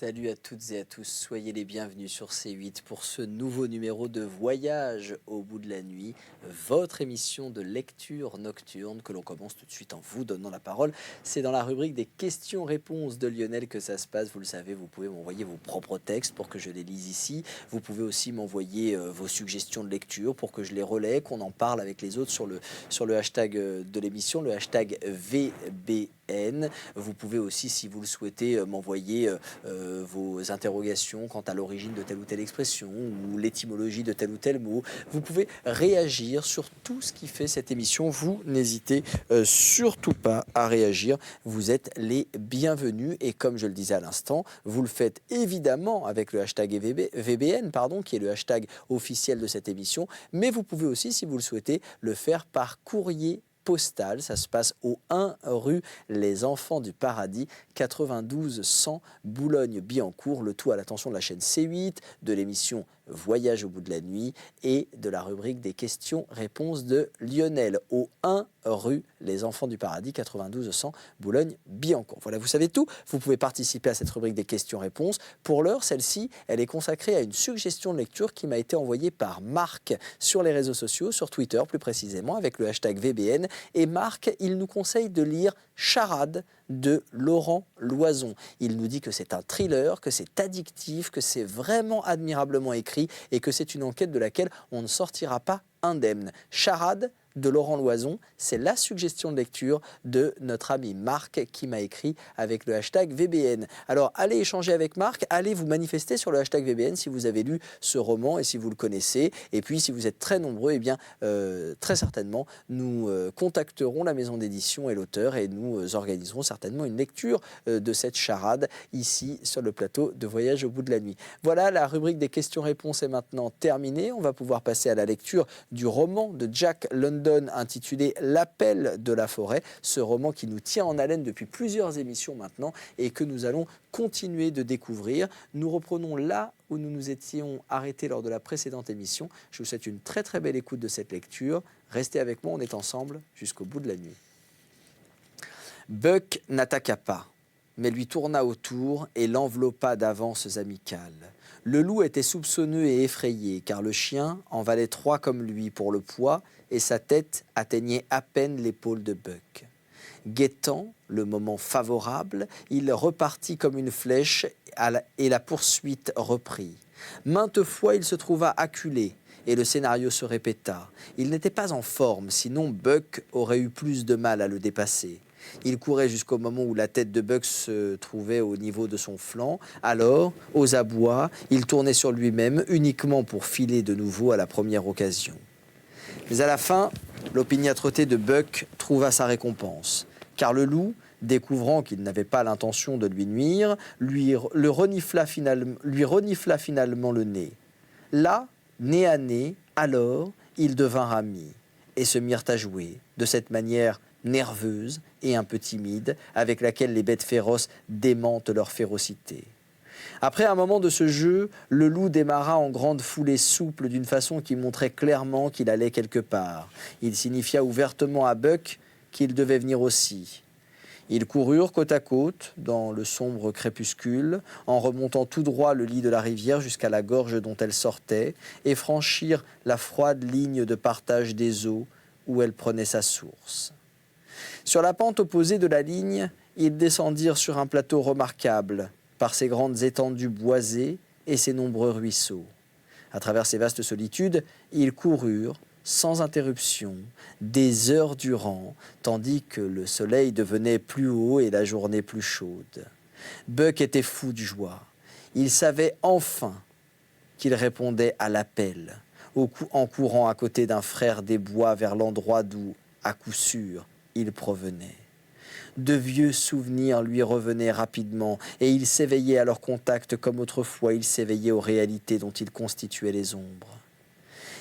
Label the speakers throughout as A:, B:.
A: Salut à toutes et à tous, soyez les bienvenus sur C8 pour ce nouveau numéro de Voyage au bout de la nuit, votre émission de lecture nocturne que l'on commence tout de suite en vous donnant la parole. C'est dans la rubrique des questions-réponses de Lionel que ça se passe, vous le savez, vous pouvez m'envoyer vos propres textes pour que je les lise ici. Vous pouvez aussi m'envoyer vos suggestions de lecture pour que je les relaie, qu'on en parle avec les autres sur le hashtag de l'émission, le hashtag VBN. Vous pouvez aussi, si vous le souhaitez, m'envoyer vos interrogations quant à l'origine de telle ou telle expression ou l'étymologie de tel ou tel mot. Vous pouvez réagir sur tout ce qui fait cette émission. Vous n'hésitez surtout pas à réagir. Vous êtes les bienvenus et comme je le disais à l'instant, vous le faites évidemment avec le hashtag VBN, qui est le hashtag officiel de cette émission, mais vous pouvez aussi, si vous le souhaitez, le faire par courrier postal. Ça se passe au 1 rue Les Enfants du Paradis, 92 100 Boulogne-Billancourt, le tout à l'attention de la chaîne C8, de l'émission Voyage au bout de la nuit et de la rubrique des questions-réponses de Lionel, au 1 rue Les Enfants du Paradis, 92 100 Boulogne-Billancourt. Voilà, vous savez tout. Vous pouvez participer à cette rubrique des questions-réponses. Pour l'heure, celle-ci, elle est consacrée à une suggestion de lecture qui m'a été envoyée par Marc sur les réseaux sociaux, sur Twitter plus précisément, avec le hashtag VBN. Et Marc, il nous conseille de lire Charade de Laurent Loison. Il nous dit que c'est un thriller, que c'est addictif, que c'est vraiment admirablement écrit et que c'est une enquête de laquelle on ne sortira pas indemne. Charade de Laurent Loison, c'est la suggestion de lecture de notre ami Marc qui m'a écrit avec le hashtag VBN. Alors allez échanger avec Marc, allez vous manifester sur le hashtag VBN si vous avez lu ce roman et si vous le connaissez. Et puis si vous êtes très nombreux, eh bien très certainement nous contacterons la maison d'édition et l'auteur et nous organiserons certainement une lecture de cette charade ici sur le plateau de Voyage au bout de la nuit. Voilà, la rubrique des questions-réponses est maintenant terminée. On va pouvoir passer à la lecture du roman de Jack London intitulé L'appel de la forêt, ce roman qui nous tient en haleine depuis plusieurs émissions maintenant et que nous allons continuer de découvrir. Nous reprenons là où nous nous étions arrêtés lors de la précédente émission. Je vous souhaite une très très belle écoute de cette lecture. Restez avec moi, on est ensemble jusqu'au bout de la nuit. Buck n'attaqua pas, mais lui tourna autour et l'enveloppa d'avances amicales. Le loup était soupçonneux et effrayé, car le chien en valait 3 comme lui pour le poids, et sa tête atteignait à peine l'épaule de Buck. Guettant le moment favorable, il repartit comme une flèche et la poursuite reprit. Maintes fois, il se trouva acculé, et le scénario se répéta. Il n'était pas en forme, sinon Buck aurait eu plus de mal à le dépasser. Il courait jusqu'au moment où la tête de Buck se trouvait au niveau de son flanc. Alors, aux abois, il tournait sur lui-même uniquement pour filer de nouveau à la première occasion. Mais à la fin, l'opiniâtreté de Buck trouva sa récompense, car le loup, découvrant qu'il n'avait pas l'intention de lui nuire, lui renifla finalement le nez. Là, nez à nez, alors, ils devinrent amis et se mirent à jouer de cette manière nerveuse et un peu timide, avec laquelle les bêtes féroces démentent leur férocité. Après un moment de ce jeu, le loup démarra en grande foulée souple d'une façon qui montrait clairement qu'il allait quelque part. Il signifia ouvertement à Buck qu'il devait venir aussi. Ils coururent côte à côte dans le sombre crépuscule, en remontant tout droit le lit de la rivière jusqu'à la gorge dont elle sortait, et franchirent la froide ligne de partage des eaux où elle prenait sa source. Sur la pente opposée de la ligne, ils descendirent sur un plateau remarquable par ses grandes étendues boisées et ses nombreux ruisseaux. À travers ces vastes solitudes, ils coururent sans interruption, des heures durant, tandis que le soleil devenait plus haut et la journée plus chaude. Buck était fou de joie. Il savait enfin qu'il répondait à l'appel, en courant à côté d'un frère des bois vers l'endroit d'où, à coup sûr, il provenait. De vieux souvenirs lui revenaient rapidement et il s'éveillait à leur contact comme autrefois il s'éveillait aux réalités dont il constituait les ombres.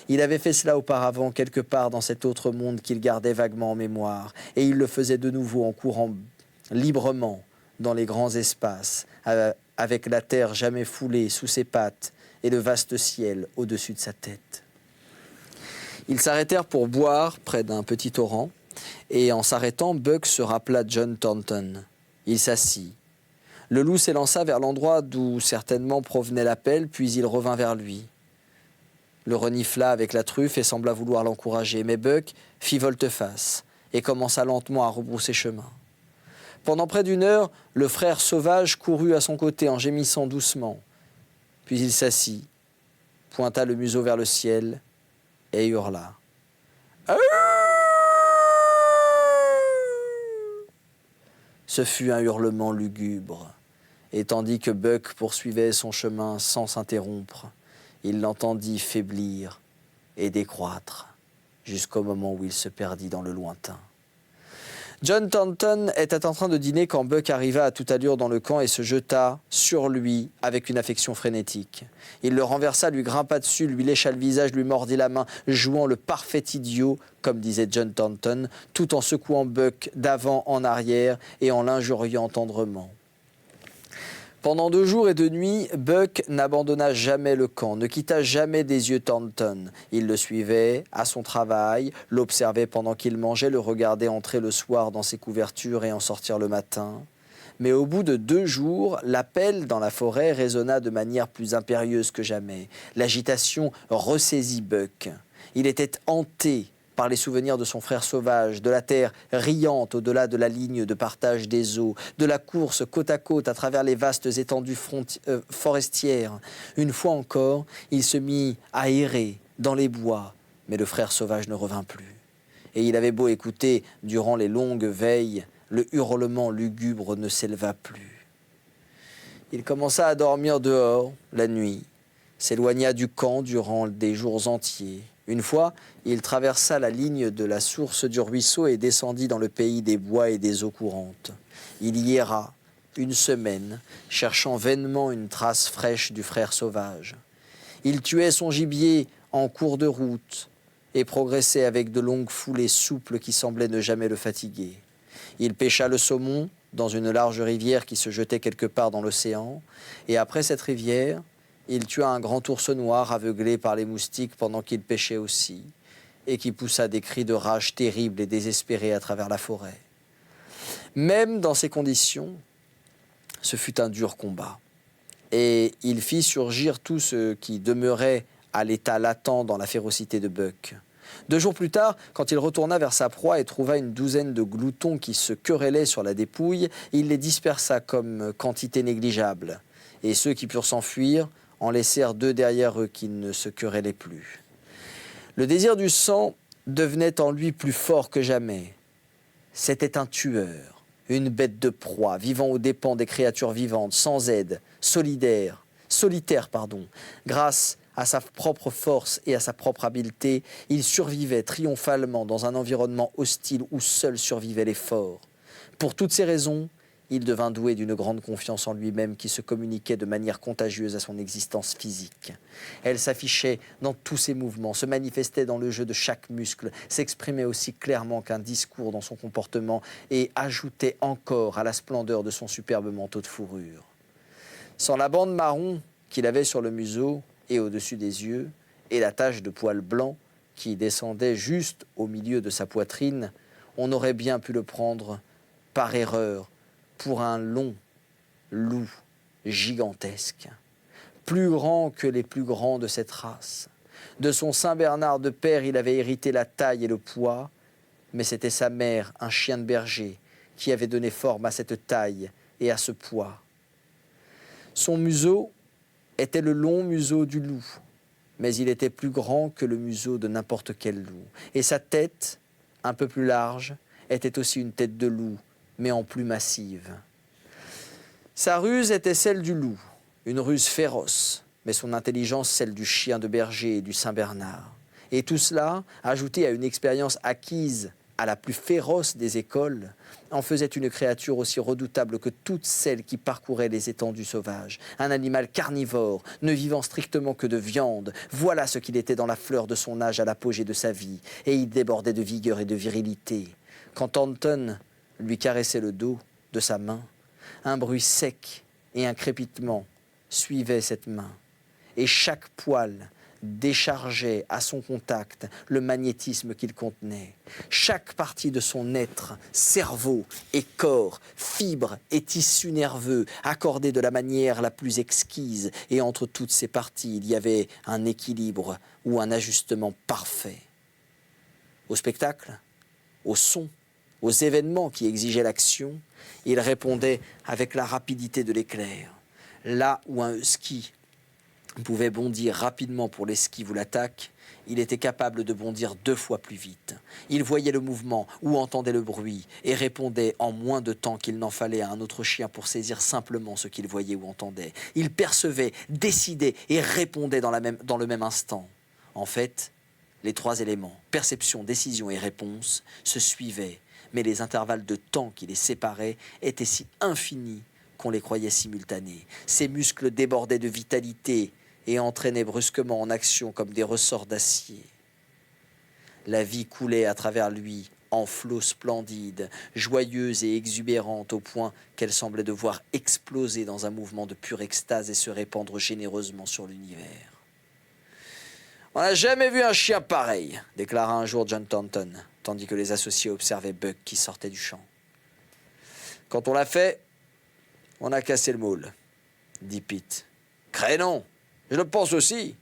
A: Il avait fait cela auparavant quelque part dans cet autre monde qu'il gardait vaguement en mémoire et il le faisait de nouveau en courant librement dans les grands espaces avec la terre jamais foulée sous ses pattes et le vaste ciel au-dessus de sa tête. Ils s'arrêtèrent pour boire près d'un petit torrent. Et en s'arrêtant, Buck se rappela John Thornton. Il s'assit. Le loup s'élança vers l'endroit d'où certainement provenait l'appel, puis il revint vers lui. Le renifla avec la truffe et sembla vouloir l'encourager, mais Buck fit volte-face et commença lentement à rebrousser chemin. Pendant près d'une heure, le frère sauvage courut à son côté en gémissant doucement. Puis il s'assit, pointa le museau vers le ciel et hurla. Ce fut un hurlement lugubre, et tandis que Buck poursuivait son chemin sans s'interrompre, il l'entendit faiblir et décroître, jusqu'au moment où il se perdit dans le lointain. John Thornton était en train de dîner quand Buck arriva à toute allure dans le camp et se jeta sur lui avec une affection frénétique. Il le renversa, lui grimpa dessus, lui lécha le visage, lui mordit la main, jouant le parfait idiot, comme disait John Thornton, tout en secouant Buck d'avant en arrière et en l'injuriant tendrement. Pendant 2 jours et 2 nuits, Buck n'abandonna jamais le camp, ne quitta jamais des yeux Thornton. Il le suivait à son travail, l'observait pendant qu'il mangeait, le regardait entrer le soir dans ses couvertures et en sortir le matin. Mais au bout de 2 jours, l'appel dans la forêt résonna de manière plus impérieuse que jamais. L'agitation ressaisit Buck. Il était hanté par les souvenirs de son frère sauvage, de la terre riante au-delà de la ligne de partage des eaux, de la course côte à côte à travers les vastes étendues forestières. Une fois encore, il se mit à errer dans les bois, mais le frère sauvage ne revint plus. Et il avait beau écouter durant les longues veilles, le hurlement lugubre ne s'éleva plus. Il commença à dormir dehors la nuit, s'éloigna du camp durant des jours entiers. Une fois, il traversa la ligne de la source du ruisseau et descendit dans le pays des bois et des eaux courantes. Il y erra 1 semaine, cherchant vainement une trace fraîche du frère sauvage. Il tuait son gibier en cours de route et progressait avec de longues foulées souples qui semblaient ne jamais le fatiguer. Il pêcha le saumon dans une large rivière qui se jetait quelque part dans l'océan, et après cette rivière, il tua un grand ours noir aveuglé par les moustiques pendant qu'il pêchait aussi, et qui poussa des cris de rage terribles et désespérés à travers la forêt. Même dans ces conditions, ce fut un dur combat, et il fit surgir tout ce qui demeurait à l'état latent dans la férocité de Buck. 2 jours plus tard, quand il retourna vers sa proie et trouva une douzaine de gloutons qui se querellaient sur la dépouille, il les dispersa comme quantité négligeable, et ceux qui purent s'enfuir en laissèrent 2 derrière eux qui ne se querellaient plus. Le désir du sang devenait en lui plus fort que jamais. C'était un tueur, une bête de proie, vivant aux dépens des créatures vivantes, sans aide, solitaire, grâce à sa propre force et à sa propre habileté, il survivait triomphalement dans un environnement hostile où seul survivaient les forts. Pour toutes ces raisons, il devint doué d'une grande confiance en lui-même qui se communiquait de manière contagieuse à son existence physique. Elle s'affichait dans tous ses mouvements, se manifestait dans le jeu de chaque muscle, s'exprimait aussi clairement qu'un discours dans son comportement et ajoutait encore à la splendeur de son superbe manteau de fourrure. Sans la bande marron qu'il avait sur le museau et au-dessus des yeux, et la tache de poils blancs qui descendait juste au milieu de sa poitrine, on aurait bien pu le prendre par erreur pour un long loup gigantesque, plus grand que les plus grands de cette race. De son Saint-Bernard de père, il avait hérité la taille et le poids, mais c'était sa mère, un chien de berger, qui avait donné forme à cette taille et à ce poids. Son museau était le long museau du loup, mais il était plus grand que le museau de n'importe quel loup. Et sa tête, un peu plus large, était aussi une tête de loup, mais en plus massive. Sa ruse était celle du loup, une ruse féroce, mais son intelligence celle du chien de berger et du Saint-Bernard. Et tout cela, ajouté à une expérience acquise à la plus féroce des écoles, en faisait une créature aussi redoutable que toutes celles qui parcouraient les étendues sauvages. Un animal carnivore, ne vivant strictement que de viande. Voilà ce qu'il était dans la fleur de son âge à l'apogée de sa vie. Et il débordait de vigueur et de virilité. Quand Thornton lui caressait le dos de sa main, un bruit sec et un crépitement suivaient cette main. Et chaque poil déchargeait à son contact le magnétisme qu'il contenait. Chaque partie de son être, cerveau et corps, fibres et tissus nerveux, accordait de la manière la plus exquise, et entre toutes ces parties, il y avait un équilibre ou un ajustement parfait. Au spectacle, au son, aux événements qui exigeaient l'action, il répondait avec la rapidité de l'éclair. Là où un husky pouvait bondir rapidement pour l'esquive ou l'attaque, il était capable de bondir 2 fois plus vite. Il voyait le mouvement ou entendait le bruit et répondait en moins de temps qu'il n'en fallait à un autre chien pour saisir simplement ce qu'il voyait ou entendait. Il percevait, décidait et répondait dans le même instant. En fait, les 3 éléments, perception, décision et réponse, se suivaient, mais les intervalles de temps qui les séparaient étaient si infinis qu'on les croyait simultanés. Ses muscles débordaient de vitalité et entraînaient brusquement en action comme des ressorts d'acier. La vie coulait à travers lui en flots splendides, joyeuse et exubérante au point qu'elle semblait devoir exploser dans un mouvement de pure extase et se répandre généreusement sur l'univers. « On n'a jamais vu un chien pareil », déclara un jour John Thornton, tandis que les associés observaient Buck qui sortait du champ. « Quand on l'a fait, on a cassé le moule, dit Pete. « Crénon, je le pense aussi,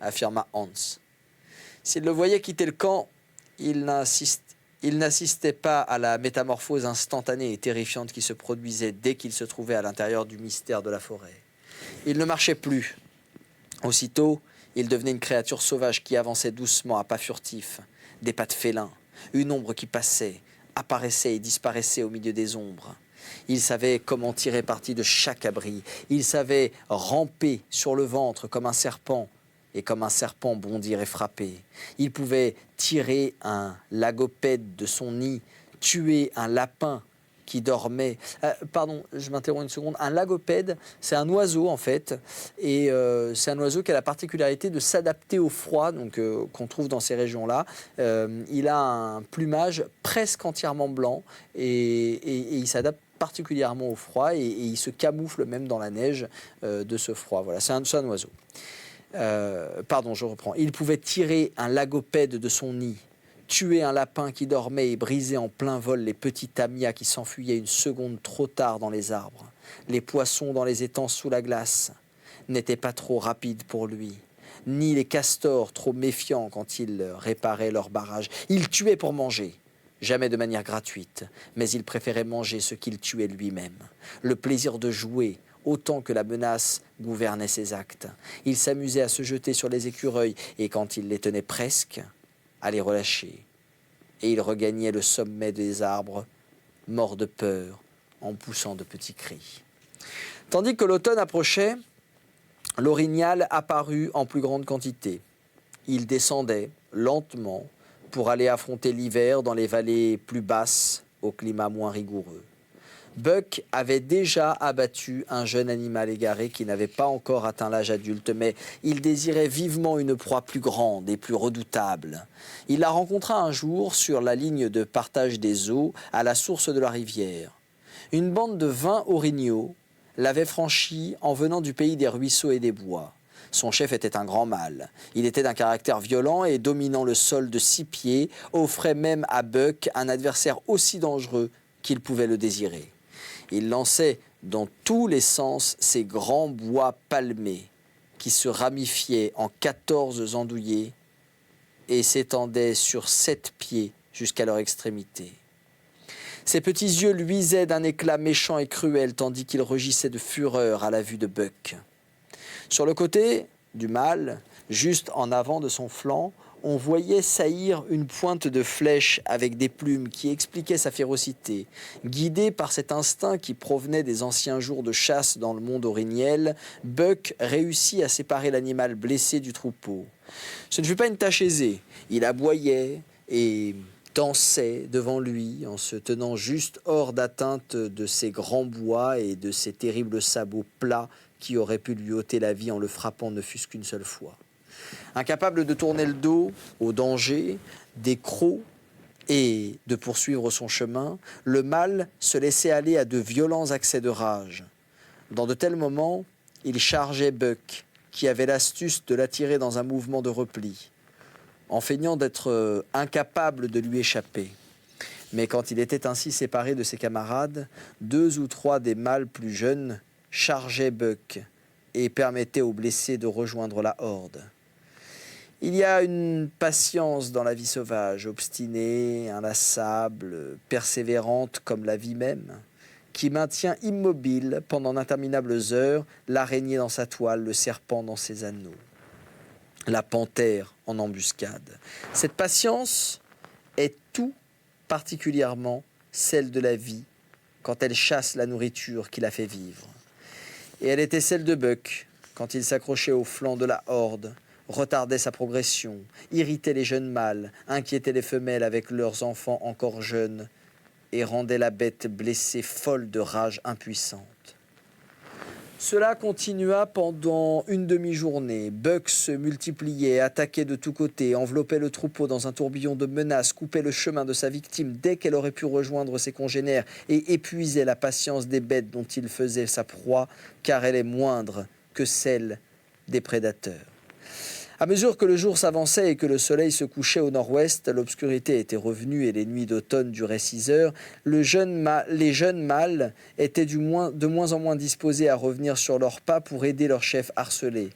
A: affirma Hans. S'il le voyait quitter le camp, il n'assistait pas à la métamorphose instantanée et terrifiante qui se produisait dès qu'il se trouvait à l'intérieur du mystère de la forêt. Il ne marchait plus. Aussitôt, il devenait une créature sauvage qui avançait doucement à pas furtifs, des pas de félin, une ombre qui passait, apparaissait et disparaissait au milieu des ombres. Il savait comment tirer parti de chaque abri. Il savait ramper sur le ventre comme un serpent, et comme un serpent bondir et frapper. Il pouvait tirer un lagopède de son nid, tuer un lapin qui dormait. Pardon, je m'interromps une seconde. Un lagopède, c'est un oiseau en fait, et c'est un oiseau qui a la particularité de s'adapter au froid, donc qu'on trouve dans ces régions-là. Il a un plumage presque entièrement blanc et il s'adapte particulièrement au froid et il se camoufle même dans la neige de ce froid. Voilà, c'est un oiseau. Pardon, je reprends. Il pouvait tirer un lagopède de son nid, tuer un lapin qui dormait et briser en plein vol les petits tamias qui s'enfuyaient une seconde trop tard dans les arbres. Les poissons dans les étangs sous la glace n'étaient pas trop rapides pour lui, ni les castors trop méfiants quand ils réparaient leur barrage. Il tuait pour manger. Jamais de manière gratuite, mais il préférait manger ce qu'il tuait lui-même. Le plaisir de jouer, autant que la menace gouvernait ses actes. Il s'amusait à se jeter sur les écureuils et quand il les tenait presque, à les relâcher. Et il regagnait le sommet des arbres, mort de peur, en poussant de petits cris. Tandis que l'automne approchait, l'orignal apparut en plus grande quantité. Il descendait lentement pour aller affronter l'hiver dans les vallées plus basses, au climat moins rigoureux. Buck avait déjà abattu un jeune animal égaré qui n'avait pas encore atteint l'âge adulte, mais il désirait vivement une proie plus grande et plus redoutable. Il la rencontra un jour sur la ligne de partage des eaux à la source de la rivière. Une bande de 20 orignaux l'avait franchi en venant du pays des ruisseaux et des bois. Son chef était un grand mâle. Il était d'un caractère violent et dominant le sol de 6 pieds, offrait même à Buck un adversaire aussi dangereux qu'il pouvait le désirer. Il lançait dans tous les sens ses grands bois palmés qui se ramifiaient en 14 andouillés et s'étendaient sur 7 pieds jusqu'à leur extrémité. Ses petits yeux luisaient d'un éclat méchant et cruel tandis qu'il rugissait de fureur à la vue de Buck. Sur le côté du mâle, juste en avant de son flanc, on voyait saillir une pointe de flèche avec des plumes qui expliquait sa férocité. Guidé par cet instinct qui provenait des anciens jours de chasse dans le monde orignel, Buck réussit à séparer l'animal blessé du troupeau. Ce ne fut pas une tâche aisée. Il aboyait et dansait devant lui en se tenant juste hors d'atteinte de ses grands bois et de ses terribles sabots plats qui auraient pu lui ôter la vie en le frappant ne fût-ce qu'une seule fois. Incapable de tourner le dos au danger, des crocs et de poursuivre son chemin, le mâle se laissait aller à de violents accès de rage. Dans de tels moments, il chargeait Buck, qui avait l'astuce de l'attirer dans un mouvement de repli, en feignant d'être incapable de lui échapper. Mais quand il était ainsi séparé de ses camarades, 2 ou 3 des mâles plus jeunes chargeaient Buck et permettaient aux blessés de rejoindre la horde. Il y a une patience dans la vie sauvage, obstinée, inlassable, persévérante comme la vie même, qui maintient immobile pendant d'interminables heures l'araignée dans sa toile, le serpent dans ses anneaux, la panthère en embuscade. Cette patience est tout particulièrement celle de la vie quand elle chasse la nourriture qui la fait vivre. Et elle était celle de Buck quand il s'accrochait au flanc de la horde, retardait sa progression, irritait les jeunes mâles, inquiétait les femelles avec leurs enfants encore jeunes et rendait la bête blessée folle de rage impuissante. Cela continua pendant une demi-journée. Buck se multipliait, attaquait de tous côtés, enveloppait le troupeau dans un tourbillon de menaces, coupait le chemin de sa victime dès qu'elle aurait pu rejoindre ses congénères et épuisait la patience des bêtes dont il faisait sa proie, car elle est moindre que celle des prédateurs. À mesure que le jour s'avançait et que le soleil se couchait au nord-ouest, l'obscurité était revenue et les nuits d'automne duraient 6 heures, les jeunes mâles étaient de moins en moins disposés à revenir sur leurs pas pour aider leur chef harcelé.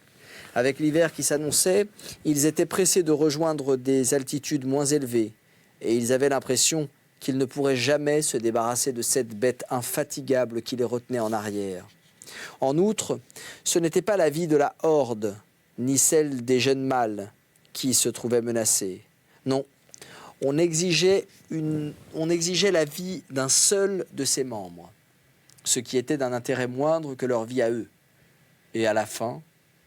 A: Avec l'hiver qui s'annonçait, ils étaient pressés de rejoindre des altitudes moins élevées et ils avaient l'impression qu'ils ne pourraient jamais se débarrasser de cette bête infatigable qui les retenait en arrière. En outre, ce n'était pas la vie de la horde, ni celle des jeunes mâles qui se trouvaient menacés. Non, on exigeait la vie d'un seul de ses membres, ce qui était d'un intérêt moindre que leur vie à eux. Et à la fin,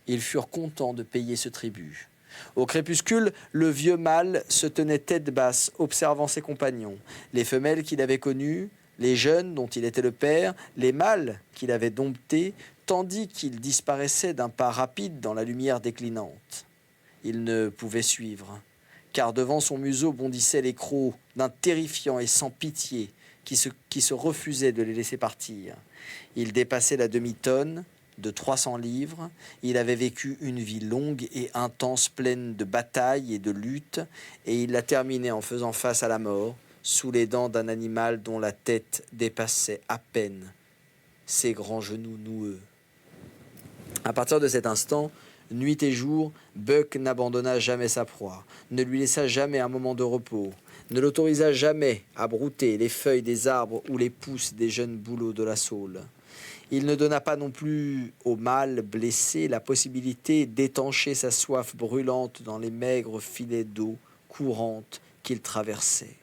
A: ils furent contents de payer ce tribut. Au crépuscule, le vieux mâle se tenait tête basse, observant ses compagnons, les femelles qu'il avait connues, les jeunes dont il était le père, les mâles qu'il avait domptés, tandis qu'il disparaissait d'un pas rapide dans la lumière déclinante. Il ne pouvait suivre, car devant son museau bondissaient les crocs d'un terrifiant et sans pitié qui se refusait de les laisser partir. Il dépassait la demi-tonne de 300 livres. Il avait vécu une vie longue et intense, pleine de batailles et de luttes, et il la terminait en faisant face à la mort, sous les dents d'un animal dont la tête dépassait à peine ses grands genoux noueux. À partir de cet instant, nuit et jour, Buck n'abandonna jamais sa proie, ne lui laissa jamais un moment de repos, ne l'autorisa jamais à brouter les feuilles des arbres ou les pousses des jeunes bouleaux de la saule. Il ne donna pas non plus au mâle blessé la possibilité d'étancher sa soif brûlante dans les maigres filets d'eau courante qu'il traversait.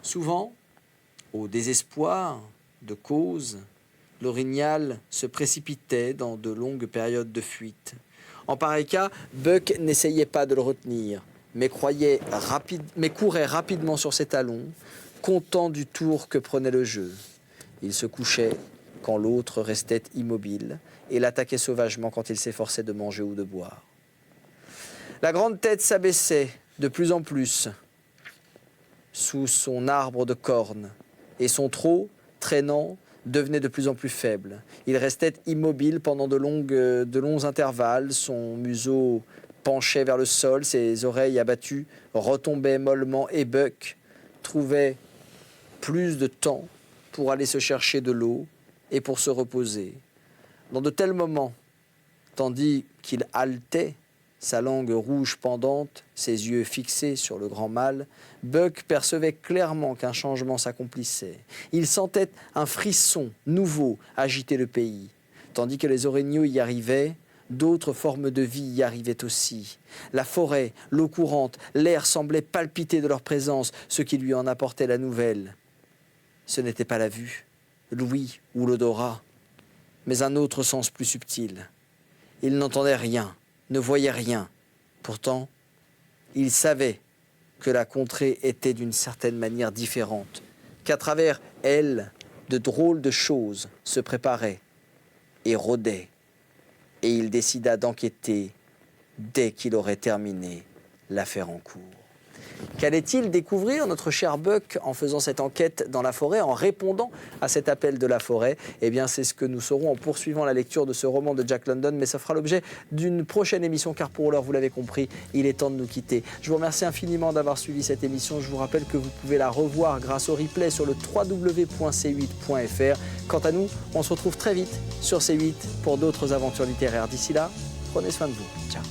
A: Souvent, au désespoir de cause, l'orignal se précipitait dans de longues périodes de fuite. En pareil cas, Buck n'essayait pas de le retenir, mais courait rapidement sur ses talons, content du tour que prenait le jeu. Il se couchait quand l'autre restait immobile et l'attaquait sauvagement quand il s'efforçait de manger ou de boire. La grande tête s'abaissait de plus en plus sous son arbre de cornes et son trot, traînant, devenait de plus en plus faible. Il restait immobile pendant de longs intervalles, son museau penchait vers le sol, ses oreilles abattues retombaient mollement et Buck trouvait plus de temps pour aller se chercher de l'eau et pour se reposer. Dans de tels moments, tandis qu'il haletait, sa langue rouge pendante, ses yeux fixés sur le grand mâle, Buck percevait clairement qu'un changement s'accomplissait. Il sentait un frisson nouveau agiter le pays. Tandis que les orignaux y arrivaient, d'autres formes de vie y arrivaient aussi. La forêt, l'eau courante, l'air semblaient palpiter de leur présence, ce qui lui en apportait la nouvelle. Ce n'était pas la vue, l'ouïe ou l'odorat, mais un autre sens plus subtil. Il n'entendait rien, ne voyait rien. Pourtant, il savait que la contrée était d'une certaine manière différente, qu'à travers elle, de drôles de choses se préparaient et rôdaient. Et il décida d'enquêter dès qu'il aurait terminé l'affaire en cours. Qu'allait-il découvrir notre cher Buck en faisant cette enquête dans la forêt, en répondant à cet appel de la forêt? Eh bien, c'est ce que nous saurons en poursuivant la lecture de ce roman de Jack London, mais ça fera l'objet d'une prochaine émission, car pour l'heure, vous l'avez compris, il est temps de nous quitter. Je vous remercie infiniment d'avoir suivi cette émission. Je vous rappelle que vous pouvez la revoir grâce au replay sur le www.c8.fr. Quant à nous, on se retrouve très vite sur C8 pour d'autres aventures littéraires. D'ici là, prenez soin de vous. Ciao.